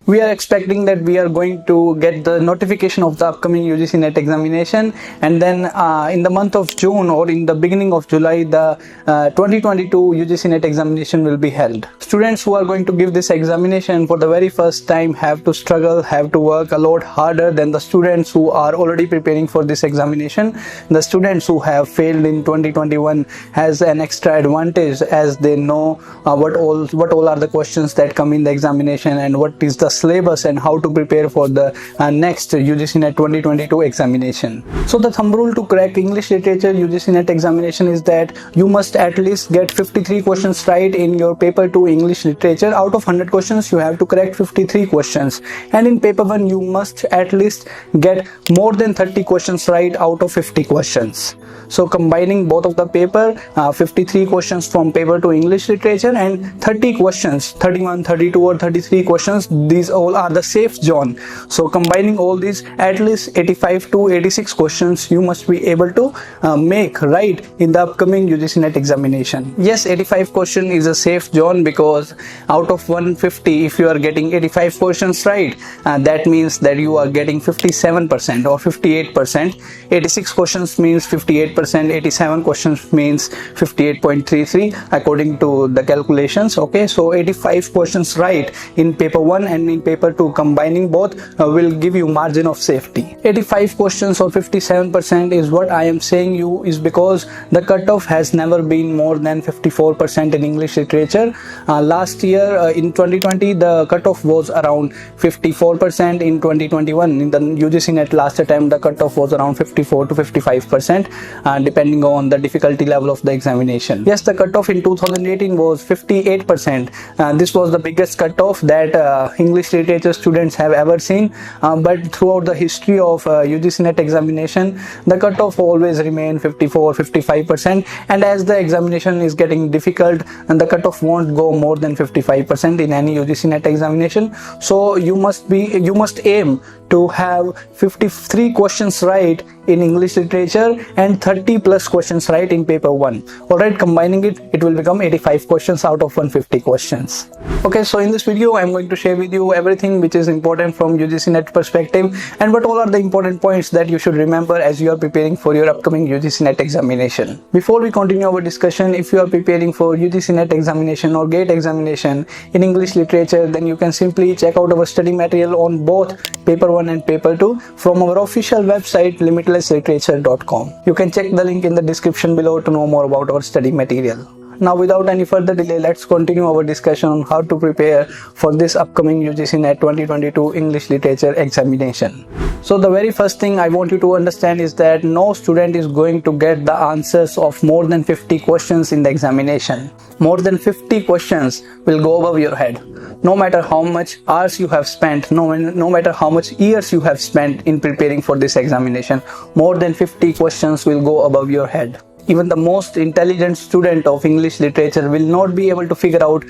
We are expecting that we are going to get the notification of the upcoming UGC-NET examination, and then in the month of June or in the beginning of July, the 2022 UGC-NET examination will be held. Students who are going to give this examination for the very first time have to struggle, have to work a lot harder than the students who are already preparing for this examination. The students who have failed in 2021 has an extra advantage, as they know what all are the questions that come in the examination and what is the syllabus and how to prepare for the next UGC-NET 2022 examination. So the thumb rule to crack English Literature UGC-NET examination is that you must at least get 53 questions right in your paper 2 English Literature. Out of 100 questions, you have to correct 53 questions, and in paper 1 you must at least get more than 30 questions right out of 50 questions. So combining both of the paper, 53 questions from paper 2 English Literature and 30 questions, 31, 32 or 33 questions, these all are the safe zone. So combining all these, at least 85 to 86 questions you must be able to make right in the upcoming UGC-NET examination. Yes, 85 question is a safe zone, because out of 150, if you are getting 85 questions right, that means that you are getting 57% or 58%. 86 questions means 58%, 87 questions means 58.33 according to the calculations. Okay, so 85 questions right in paper 1 and in paper 2, combining both will give you margin of safety. 85 questions or 57% is what I am saying you, is because the cutoff has never been more than 54% in English Literature. Last year in 2020 the cutoff was around 54%. In 2021 in the UGC-NET last attempt the cutoff was around 54 to 55% depending on the difficulty level of the examination. Yes, the cutoff in 2018 was 58%. This was the biggest cutoff that English Literature students have ever seen, but throughout the history of UGC-NET examination the cutoff always remained 54-55%, and as the examination is getting difficult and the cutoff won't go more than 55% in any UGC-NET examination. So you must aim to have 53 questions right in English Literature and 30 plus questions right in paper 1. Alright, combining it will become 85 questions out of 150 questions. Okay, so in this video I am going to share with you everything which is important from UGC-NET perspective, and what all are the important points that you should remember as you are preparing for your upcoming UGC-NET examination. Before we continue our discussion, if you are preparing for UGC-NET examination or GATE examination in English Literature, then you can simply check out our study material on both paper 1 and paper 2 from our official website limitlessliterature.com. You can check the link in the description below to know more about our study material. Now without any further delay, let's continue our discussion on how to prepare for this upcoming UGC-NET 2022 English Literature examination. So the very first thing I want you to understand is that no student is going to get the answers of more than 50 questions in the examination. More than 50 questions will go above your head. No matter how much hours you have spent, no matter how much years you have spent in preparing for this examination, more than 50 questions will go above your head. Even the most intelligent student of English Literature will not be able to figure out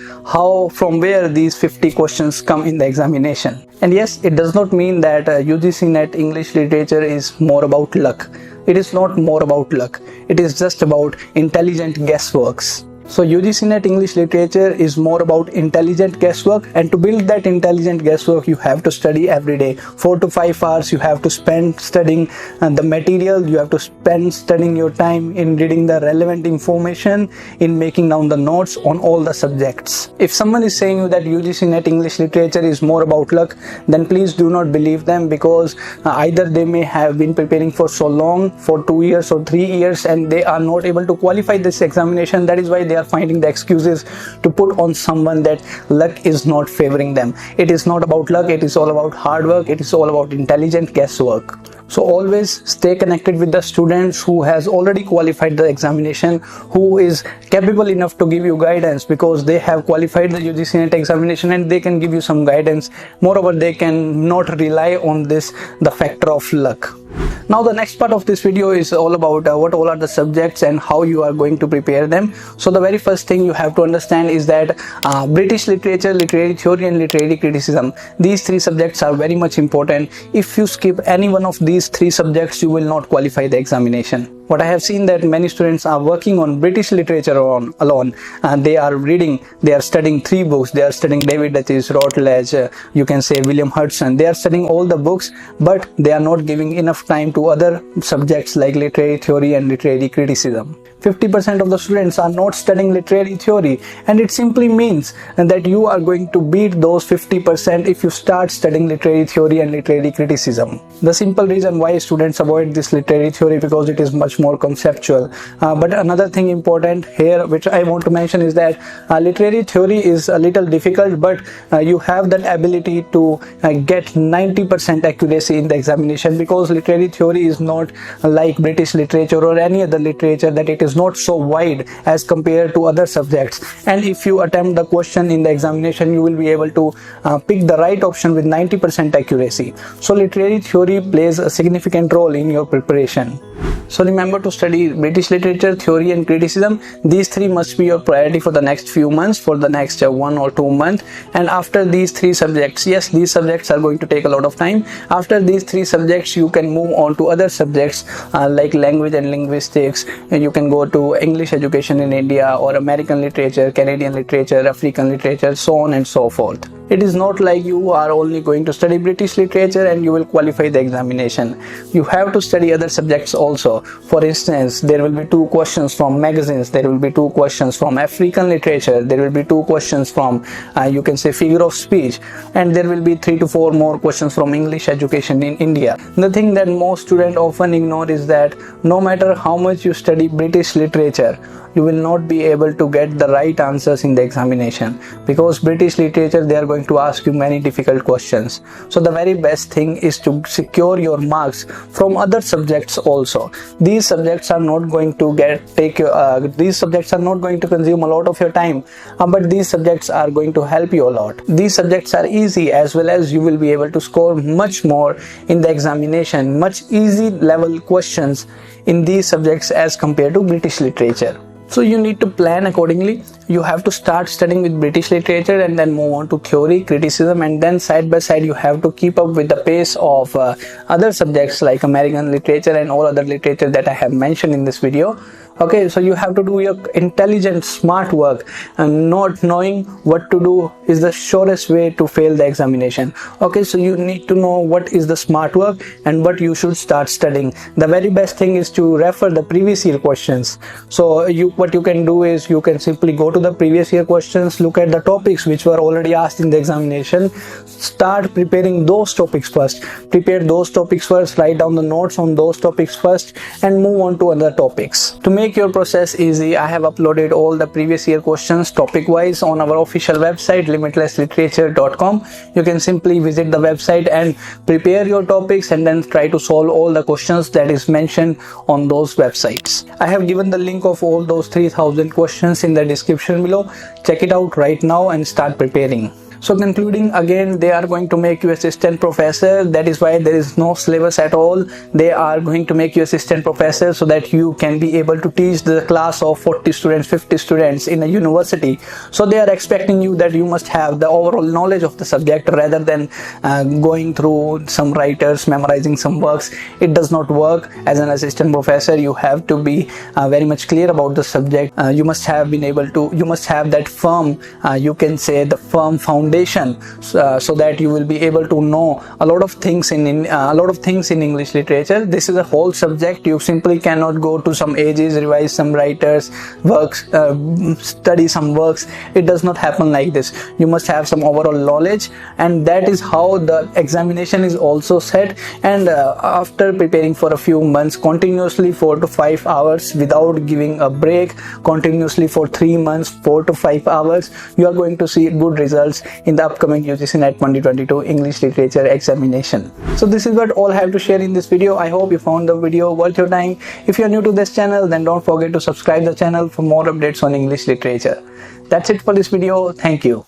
from where these 50 questions come in the examination. And yes, it does not mean that UGC-NET English Literature is more about luck. It is not more about luck. It is just about intelligent guessworks. So UGC-NET English Literature is more about intelligent guesswork, and to build that intelligent guesswork you have to study every day. 4 to 5 hours you have to spend studying the material, you have to spend studying your time in reading the relevant information, in making down the notes on all the subjects. If someone is saying you that UGC-NET English Literature is more about luck, then please do not believe them, because either they may have been preparing for so long, for 2 years or 3 years, and they are not able to qualify this examination. That is why they are finding the excuses to put on someone that luck is not favoring them. It is not about luck, it is all about hard work, it is all about intelligent guesswork. So always stay connected with the students who has already qualified the examination, who is capable enough to give you guidance, because they have qualified the UGC-NET examination and they can give you some guidance. Moreover, they can not rely on the factor of luck. Now the next part of this video is all about what all are the subjects and how you are going to prepare them. So the very first thing you have to understand is that British literature, literary theory and literary criticism, these three subjects are very much important. If you skip any one of these three subjects, you will not qualify the examination. What I have seen that many students are working on British literature alone. They are reading, they are studying 3 books. They are studying David Duchess, Routledge, you can say William Hudson. They are studying all the books, but they are not giving enough time to other subjects like literary theory and literary criticism. 50% of the students are not studying literary theory, and it simply means that you are going to beat those 50% if you start studying literary theory and literary criticism. The simple reason why students avoid this literary theory because it is much more conceptual. But another thing important here which I want to mention is that literary theory is a little difficult, but you have that ability to get 90% accuracy in the examination, because literary theory is not like British literature or any other literature, that it is not so wide as compared to other subjects. And if you attempt the question in the examination, you will be able to pick the right option with 90% accuracy. So literary theory plays a significant role in your preparation. So remember to study British literature, theory and criticism. These 3 must be your priority for the next few months, for the next 1 or 2 months. And after these 3 subjects, yes, these subjects are going to take a lot of time. After these 3 subjects, you can move on to other subjects like language and linguistics, and you can go to English education in India or American literature, Canadian literature, African literature, so on and so forth. It is not like you are only going to study British literature and you will qualify the examination. You have to study other subjects also. For instance, there will be 2 questions from magazines, there will be 2 questions from African literature, there will be 2 questions from you can say figure of speech, and there will be 3 to 4 more questions from English education in India. The thing that most students often ignore is that no matter how much you study British literature, you will not be able to get the right answers in the examination, because British literature, they are going to ask you many difficult questions. So the very best thing is to secure your marks from other subjects also. These subjects are not going to these subjects are not going to consume a lot of your time, but these subjects are going to help you a lot. These subjects are easy, as well as you will be able to score much more in the examination, much easy level questions in these subjects as compared to British literature. So you need to plan accordingly. You have to start studying with British literature and then move on to theory, criticism, and then side by side you have to keep up with the pace of other subjects like American literature and all other literature that I have mentioned in this video. Okay, so you have to do your intelligent, smart work, and not knowing what to do is the surest way to fail the examination. Okay, so you need to know what is the smart work and what you should start studying. The very best thing is to refer the previous year questions. So what you can do is you can simply go to the previous year questions, look at the topics which were already asked in the examination, start preparing those topics first. Prepare those topics first, write down the notes on those topics first, and move on to other topics. To make your process easy, I have uploaded all the previous year questions topic wise on our official website limitlessliterature.com. You can simply visit the website and prepare your topics and then try to solve all the questions that is mentioned on those websites. I have given the link of all those 3000 questions in the description below. Check it out right now and start preparing. So concluding, again, they are going to make you assistant professor. That is why there is no syllabus at all. They are going to make you assistant professor so that you can be able to teach the class of 40 students, 50 students in a university. So they are expecting you that you must have the overall knowledge of the subject rather than going through some writers, memorizing some works. It does not work. As an assistant professor, you have to be very much clear about the subject. You must have that firm, you can say the firm foundation, so that you will be able to know a lot of things in English literature. This is a whole subject. You simply cannot go to some ages, revise some writers' works, study some works. It does not happen like this. You must have some overall knowledge, and that is how the examination is also set. And after preparing for a few months continuously, 4 to 5 hours without giving a break, continuously for 3 months, 4 to 5 hours, you are going to see good results in the upcoming UGC-NET 2022 English Literature examination. So this is what all I have to share in this video. I hope you found the video worth your time. If you are new to this channel, then don't forget to subscribe the channel for more updates on English literature. That's it for this video. Thank you.